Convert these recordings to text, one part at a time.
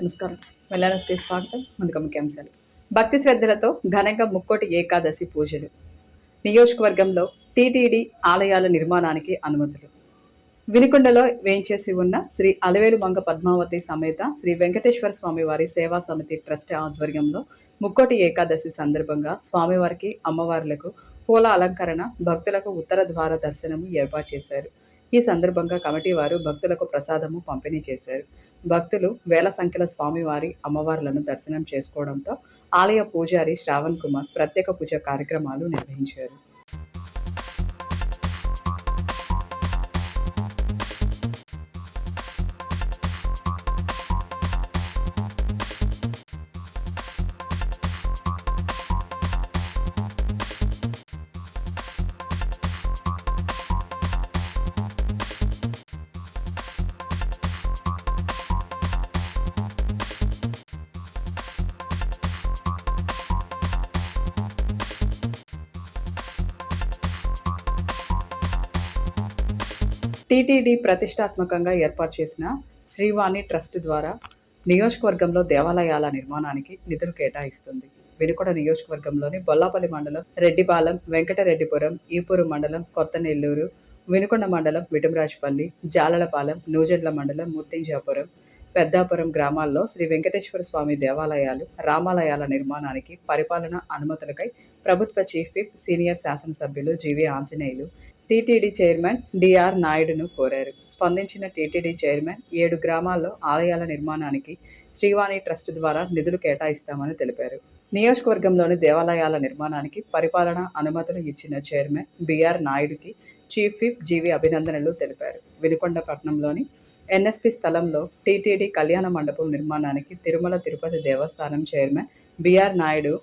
నమస్కారం. వెల్లానస్కి స్వాగతం. ముందుగా ముఖ్యాంశాలు. భక్తి శ్రద్ధలతో ఘనంగా ముక్కోటి ఏకాదశి పూజలు. నియోజకవర్గంలో టీటీడీ ఆలయాల నిర్మాణానికి అనుమతులు. వినుకొండలో వేంచేసి ఉన్న శ్రీ అలవేలు మంగ పద్మావతి సమేత శ్రీ వెంకటేశ్వర స్వామివారి సేవా సమితి ట్రస్ట్ ఆధ్వర్యంలో ముక్కోటి ఏకాదశి సందర్భంగా స్వామివారికి అమ్మవార్లకు పూల అలంకరణ, భక్తులకు ఉత్తర ద్వార దర్శనము ఏర్పాటు చేశారు. ఈ సందర్భంగా కమిటీ వారు భక్తులకు ప్రసాదము పంపిణీ చేశారు. భక్తులు వేల సంఖ్యలో స్వామివారి అమ్మవార్లను దర్శనం చేసుకోవడంతో ఆలయ పూజారి శ్రావణ్ కుమార్ ప్రత్యేక పూజ కార్యక్రమాలు నిర్వహించారు. టీటీడీ ప్రతిష్టాత్మకంగా ఏర్పాటు చేసిన శ్రీవాణి ట్రస్ట్ ద్వారా నియోజకవర్గంలో దేవాలయాల నిర్మాణానికి నిధులు కేటాయిస్తుంది. వినుకొండ నియోజకవర్గంలోని బొల్లాపల్లి మండలం, రెడ్డిపాలెం, వెంకటరెడ్డిపురం, ఈపూరు మండలం, కొత్త నెల్లూరు, వినుకొండ మండలం, విటమరాజుపల్లి, జాలలపాలెం, నూజెండ్ల మండలం, ముత్తింజాపురం, పెద్దాపురం గ్రామాల్లో శ్రీ వెంకటేశ్వర స్వామి దేవాలయాలు, రామాలయాల నిర్మాణానికి పరిపాలన అనుమతులకై ప్రభుత్వ చీఫ్ విప్, సీనియర్ శాసనసభ్యులు GV Anjaneyulu TTD chairman DR నాయుడును కోరారు. స్పందించిన టీటీడీ చైర్మన్ 7 గ్రామాల్లో ఆలయాల నిర్మాణానికి శ్రీవాణి ట్రస్ట్ ద్వారా నిధులు కేటాయిస్తామని తెలిపారు. నియోజకవర్గంలోని దేవాలయాల నిర్మాణానికి పరిపాలన అనుమతులు ఇచ్చిన చైర్మన్ బిఆర్ నాయుడుకి చీఫ్ విప్ జీవి అభినందనలు తెలిపారు. వినుకొండ పట్టణంలోని ఎన్ఎస్పి స్థలంలో టీటీడీ కళ్యాణ మండపం నిర్మాణానికి తిరుమల తిరుపతి దేవస్థానం చైర్మన్ బిఆర్ నాయుడు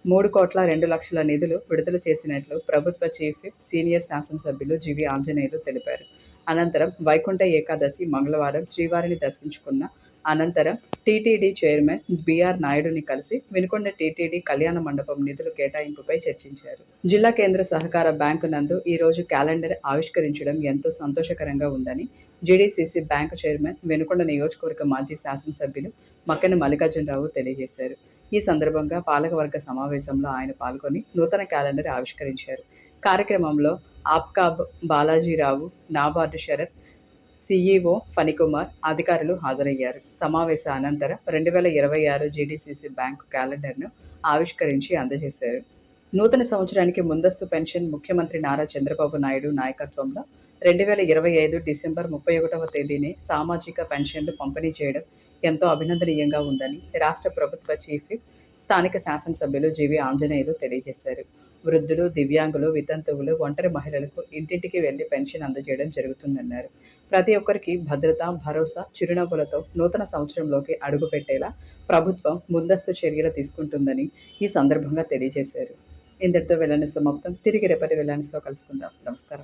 3,02,00,000 నిధులు విడుదల చేసినట్లు ప్రభుత్వ చీఫ్ విప్, సీనియర్ శాసనసభ్యులు జీవీ ఆంజనేయులు తెలిపారు. అనంతరం వైకుంఠ ఏకాదశి మంగళవారం శ్రీవారిని దర్శించుకున్న అనంతరం టీటీడీ చైర్మన్ బిఆర్ నాయుడుని కలిసి వినుకొండ టీటీడీ కళ్యాణ మండపం నిధులు కేటాయింపుపై చర్చించారు. జిల్లా కేంద్ర సహకార బ్యాంకు నందు ఈరోజు క్యాలెండర్ ఆవిష్కరించడం ఎంతో సంతోషకరంగా ఉందని జీడీసీసీ బ్యాంకు చైర్మన్, వినుకొండ నియోజకవర్గ మాజీ శాసనసభ్యులు మక్కెన మల్లికార్జునరావు తెలియజేశారు. ఈ సందర్భంగా పాలకవర్గ సమావేశంలో ఆయన పాల్గొని నూతన క్యాలెండర్ ఆవిష్కరించారు. కార్యక్రమంలో ఆప్కాబ్ బాలాజీరావు, నాబార్డు శరత్, సీఈఓ ఫణికుమార్, అధికారులు హాజరయ్యారు. సమావేశ అనంతరం 2026 జీడీసీసీ బ్యాంకు క్యాలెండర్ను ఆవిష్కరించి అందజేశారు. నూతన సంవత్సరానికి ముందస్తు పెన్షన్ ముఖ్యమంత్రి నారా చంద్రబాబు నాయుడు నాయకత్వంలో 2025 డిసెంబర్ 31వ తేదీనే సామాజిక పెన్షన్లు పంపిణీ చేయడం ఎంతో అభినందనీయంగా ఉందని రాష్ట్ర ప్రభుత్వ చీఫ్ విప్, స్థానిక శాసనసభ్యులు జీవీ ఆంజనేయులు తెలియజేశారు. వృద్ధులు, దివ్యాంగులు, వితంతువులు, ఒంటరి మహిళలకు ఇంటింటికి వెళ్లి పెన్షన్ అందజేయడం జరుగుతుందన్నారు. ప్రతి ఒక్కరికి భద్రత, భరోసా, చిరునవ్వులతో నూతన సంవత్సరంలోకి అడుగుపెట్టేలా ప్రభుత్వం ముందస్తు చర్యలు తీసుకుంటుందని ఈ సందర్భంగా తెలియజేశారు. ఇంతటితో వెల్లనస్ సమాప్తం. తిరిగి రేపటి వెల్లనస్లో కలుసుకుందాం. నమస్కారం.